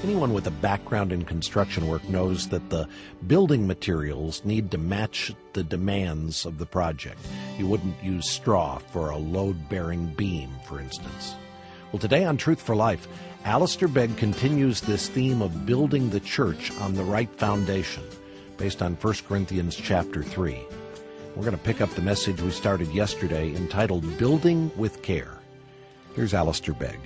Anyone with a background in construction work knows that the building materials need to match the demands of the project. You wouldn't use straw for a load-bearing beam, for instance. Well, today on Truth for Life, Alistair Begg continues this theme of building the church on the right foundation, based on 1 Corinthians chapter 3. We're going to pick up the message we started yesterday entitled Building with Care. Here's Alistair Begg.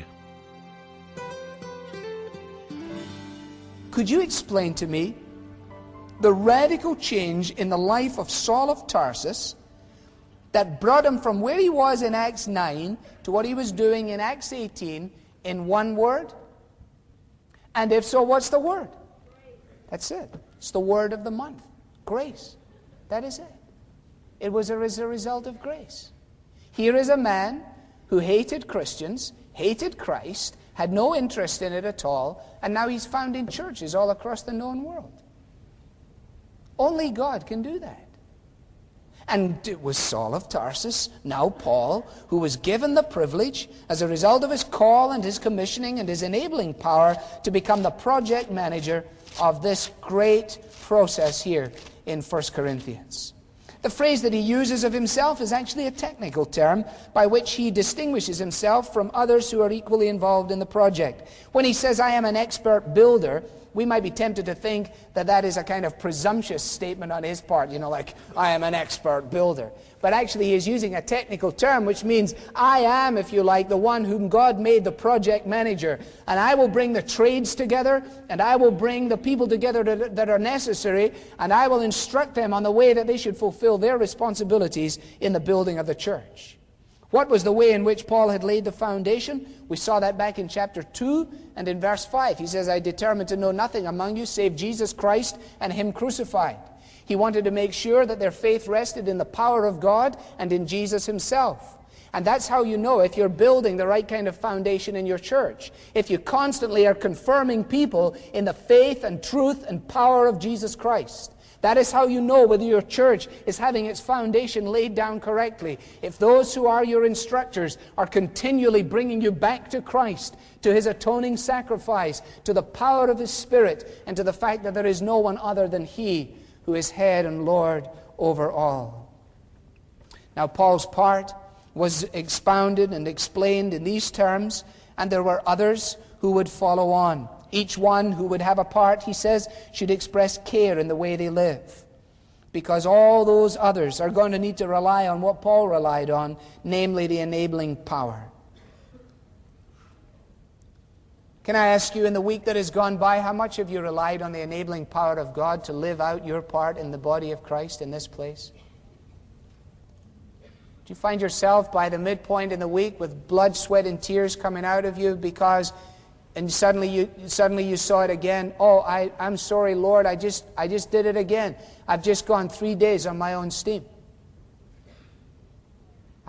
Could you explain to me the radical change in the life of Saul of Tarsus that brought him from where he was in Acts 9 to what he was doing in Acts 18 in one word? And if so, what's the word? That's it. It's the word of the month. Grace. That is it. It was as a result of grace. Here is a man who hated Christians, hated Christ, had no interest in it at all, and now he's founding churches all across the known world. Only God can do that. And it was Saul of Tarsus, now Paul, who was given the privilege, as a result of his call and his commissioning and his enabling power, to become the project manager of this great process here in 1 Corinthians. The phrase that he uses of himself is actually a technical term by which he distinguishes himself from others who are equally involved in the project. When he says, I am an expert builder, we might be tempted to think that that is a kind of presumptuous statement on his part, like, I am an expert builder. But actually he is using a technical term, which means I am, if you like, the one whom God made the project manager. And I will bring the trades together, and I will bring the people together that are necessary, and I will instruct them on the way that they should fulfill their responsibilities in the building of the church. What was the way in which Paul had laid the foundation? We saw that back in chapter 2 and in verse 5. He says, I determined to know nothing among you save Jesus Christ and Him crucified. He wanted to make sure that their faith rested in the power of God and in Jesus Himself. And that's how you know if you're building the right kind of foundation in your church. If you constantly are confirming people in the faith and truth and power of Jesus Christ. That is how you know whether your church is having its foundation laid down correctly. If those who are your instructors are continually bringing you back to Christ, to His atoning sacrifice, to the power of His Spirit, and to the fact that there is no one other than He who is head and Lord over all. Now, Paul's part was expounded and explained in these terms, and there were others who would follow on. Each one who would have a part, he says, should express care in the way they live. Because all those others are going to need to rely on what Paul relied on, namely the enabling power. Can I ask you, in the week that has gone by, how much have you relied on the enabling power of God to live out your part in the body of Christ in this place? Do you find yourself by the midpoint in the week with blood, sweat, and tears coming out of you because... And suddenly you saw it again. Oh, I'm sorry, Lord, I just did it again. I've just gone 3 days on my own steam.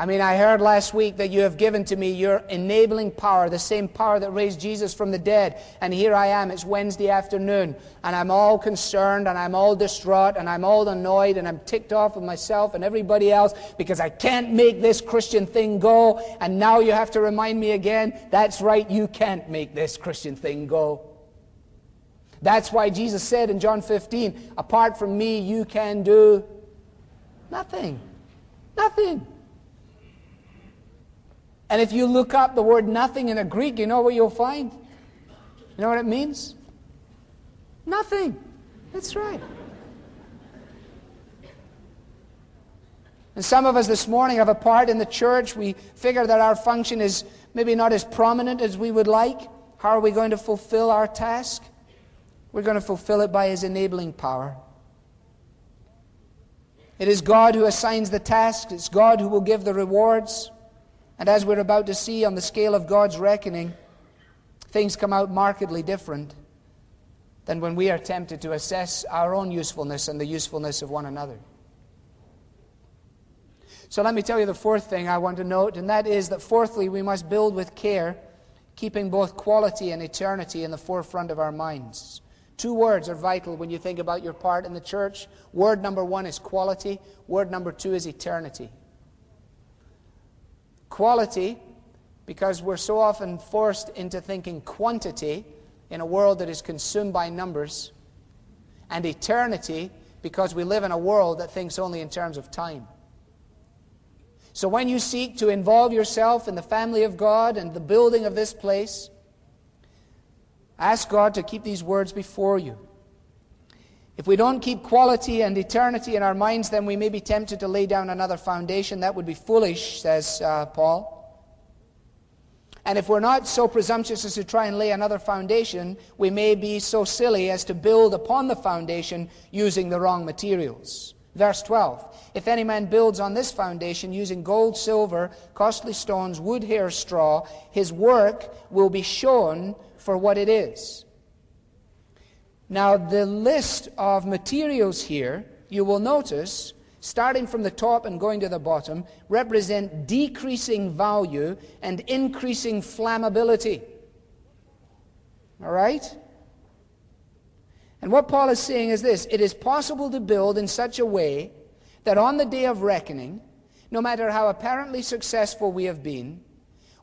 I mean, I heard last week that you have given to me your enabling power, the same power that raised Jesus from the dead. And here I am, it's Wednesday afternoon, and I'm all concerned, and I'm all distraught, and I'm all annoyed, and I'm ticked off with myself and everybody else because I can't make this Christian thing go. And now you have to remind me again, that's right, you can't make this Christian thing go. That's why Jesus said in John 15, apart from me, you can do nothing. Nothing. And if you look up the word nothing in a Greek, you know what you'll find? You know what it means? Nothing. That's right. And some of us this morning have a part in the church. We figure that our function is maybe not as prominent as we would like. How are we going to fulfill our task? We're going to fulfill it by His enabling power. It is God who assigns the tasks. It's God who will give the rewards. And as we're about to see on the scale of God's reckoning, things come out markedly different than when we are tempted to assess our own usefulness and the usefulness of one another. So let me tell you the fourth thing I want to note, and that is that fourthly, we must build with care, keeping both quality and eternity in the forefront of our minds. Two words are vital when you think about your part in the church. Word number one is quality. Word number two is eternity. Quality, because we're so often forced into thinking quantity in a world that is consumed by numbers, and eternity because we live in a world that thinks only in terms of time. So when you seek to involve yourself in the family of God and the building of this place, ask God to keep these words before you. If we don't keep quality and eternity in our minds, then we may be tempted to lay down another foundation. That would be foolish, says Paul. And if we're not so presumptuous as to try and lay another foundation, we may be so silly as to build upon the foundation using the wrong materials. Verse 12, if any man builds on this foundation using gold, silver, costly stones, wood, hair, straw, his work will be shown for what it is. Now, the list of materials here, you will notice, starting from the top and going to the bottom, represent decreasing value and increasing flammability. All right? And what Paul is saying is this: it is possible to build in such a way that on the day of reckoning, no matter how apparently successful we have been,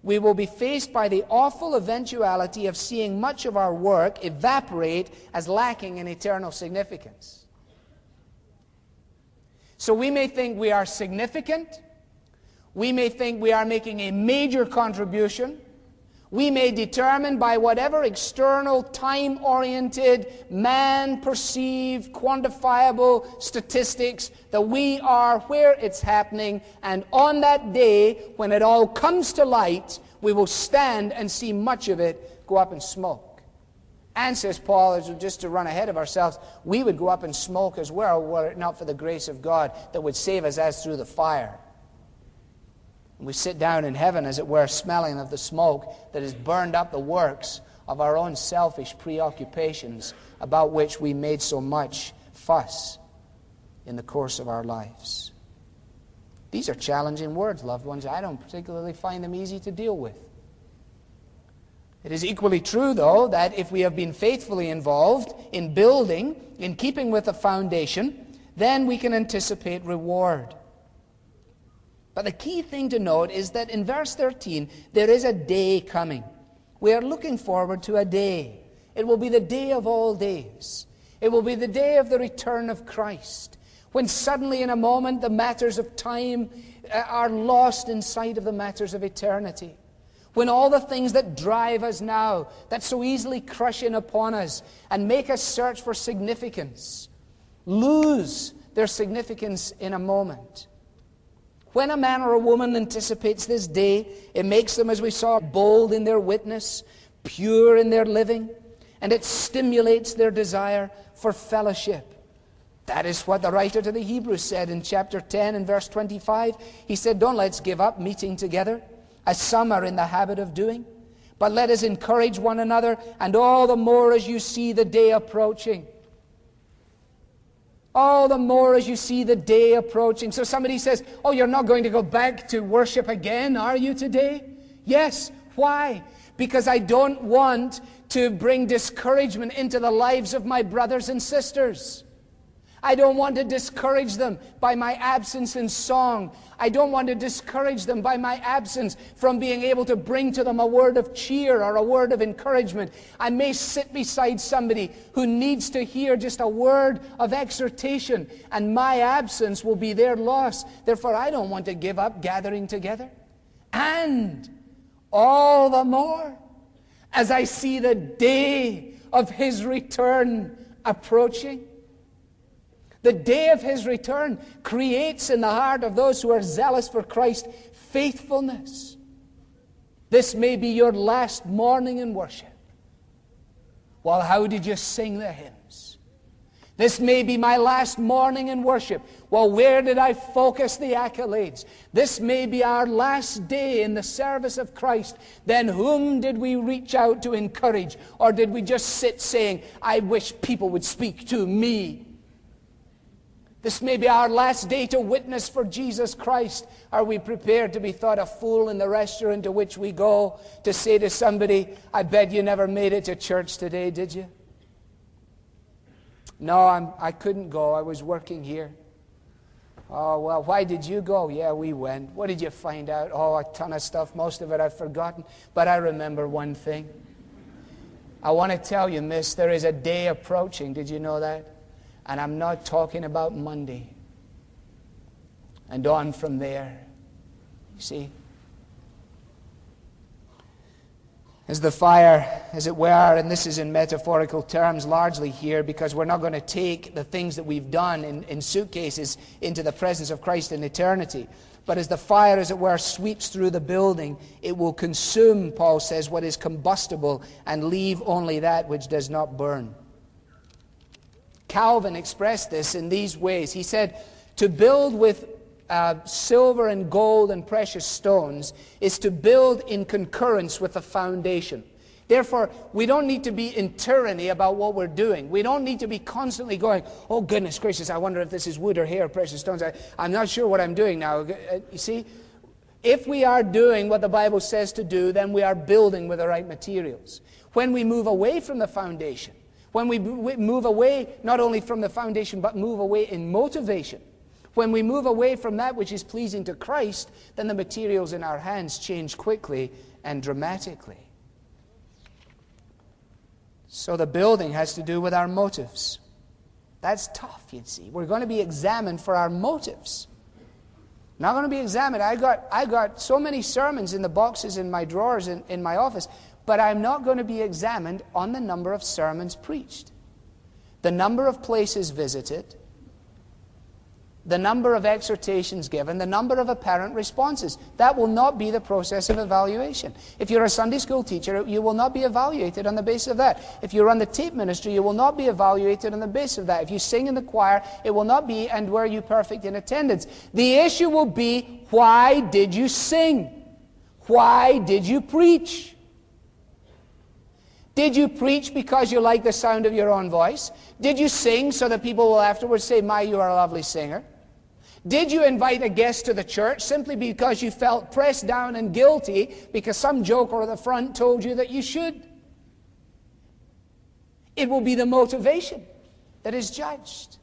we will be faced by the awful eventuality of seeing much of our work evaporate as lacking in eternal significance. So we may think we are significant. We may think we are making a major contribution. We may determine by whatever external, time-oriented, man-perceived, quantifiable statistics that we are where it's happening. And on that day, when it all comes to light, we will stand and see much of it go up in smoke. And, says Paul, just to run ahead of ourselves, we would go up in smoke as well, were it not for the grace of God that would save us as through the fire. We sit down in heaven, as it were, smelling of the smoke that has burned up the works of our own selfish preoccupations about which we made so much fuss in the course of our lives. These are challenging words, loved ones. I don't particularly find them easy to deal with. It is equally true, though, that if we have been faithfully involved in building, in keeping with the foundation, then we can anticipate reward. But the key thing to note is that in verse 13, there is a day coming. We are looking forward to a day. It will be the day of all days. It will be the day of the return of Christ, when suddenly in a moment the matters of time are lost in sight of the matters of eternity. When all the things that drive us now, that so easily crush in upon us and make us search for significance, lose their significance in a moment. When a man or a woman anticipates this day, it makes them, as we saw, bold in their witness, pure in their living, and it stimulates their desire for fellowship. That is what the writer to the Hebrews said in chapter 10 and verse 25. He said, don't let's give up meeting together, as some are in the habit of doing, but let us encourage one another, and all the more as you see the day approaching. All the more as you see the day approaching. So somebody says, oh, you're not going to go back to worship again, are you, today? Yes. Why? Because I don't want to bring discouragement into the lives of my brothers and sisters. I don't want to discourage them by my absence in song. I don't want to discourage them by my absence from being able to bring to them a word of cheer or a word of encouragement. I may sit beside somebody who needs to hear just a word of exhortation, and my absence will be their loss. Therefore, I don't want to give up gathering together. And all the more as I see the day of His return approaching. The day of His return creates in the heart of those who are zealous for Christ faithfulness. This may be your last morning in worship. Well, how did you sing the hymns? This may be my last morning in worship. Well, where did I focus the accolades? This may be our last day in the service of Christ. Then whom did we reach out to encourage? Or did we just sit saying, I wish people would speak to me? This may be our last day to witness for Jesus Christ. Are we prepared to be thought a fool in the restaurant to which we go to say to somebody, I bet you never made it to church today, did you? No, I couldn't go. I was working here. Oh, well, why did you go? Yeah, we went. What did you find out? Oh, a ton of stuff. Most of it I've forgotten. But I remember one thing. I want to tell you, miss, there is a day approaching. Did you know that? And I'm not talking about Monday. And on from there. You see? As the fire, as it were, and this is in metaphorical terms largely here, because we're not going to take the things that we've done in suitcases into the presence of Christ in eternity. But as the fire, as it were, sweeps through the building, it will consume, Paul says, what is combustible and leave only that which does not burn. Calvin expressed this in these ways. He said, to build with silver and gold and precious stones is to build in concurrence with the foundation. Therefore, we don't need to be in tyranny about what we're doing. We don't need to be constantly going, oh goodness gracious, I wonder if this is wood or hair, precious stones. I'm not sure what I'm doing now. You see, if we are doing what the Bible says to do, then we are building with the right materials. When we move away from the foundation, when we move away not only from the foundation, but move away in motivation, when we move away from that which is pleasing to Christ, then the materials in our hands change quickly and dramatically. So the building has to do with our motives. That's tough, you see. We're going to be examined for our motives. Not going to be examined. I got so many sermons in the boxes in my drawers in my office, but I'm not going to be examined on the number of sermons preached, the number of places visited, the number of exhortations given, the number of apparent responses. That will not be the process of evaluation. If you're a Sunday school teacher, you will not be evaluated on the basis of that. If you run the tape ministry, you will not be evaluated on the basis of that. If you sing in the choir, it will not be, and were you perfect in attendance? The issue will be, why did you sing? Why did you preach? Did you preach because you like the sound of your own voice? Did you sing so that people will afterwards say, my, you are a lovely singer? Did you invite a guest to the church simply because you felt pressed down and guilty because some joker at the front told you that you should? It will be the motivation that is judged.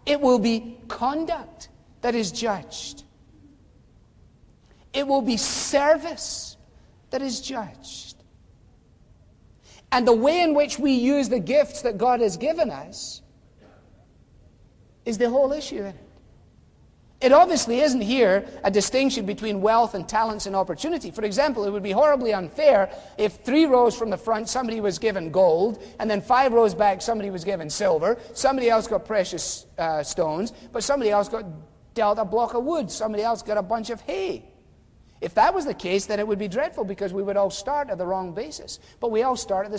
It will be conduct that is judged. It will be service that is judged. And the way in which we use the gifts that God has given us is the whole issue in it. It obviously isn't here a distinction between wealth and talents and opportunity. For example, it would be horribly unfair if 3 rows from the front somebody was given gold, and then 5 rows back somebody was given silver, somebody else got precious stones, but somebody else got dealt a block of wood, somebody else got a bunch of hay. If that was the case, then it would be dreadful because we would all start at the wrong basis. But we all start at the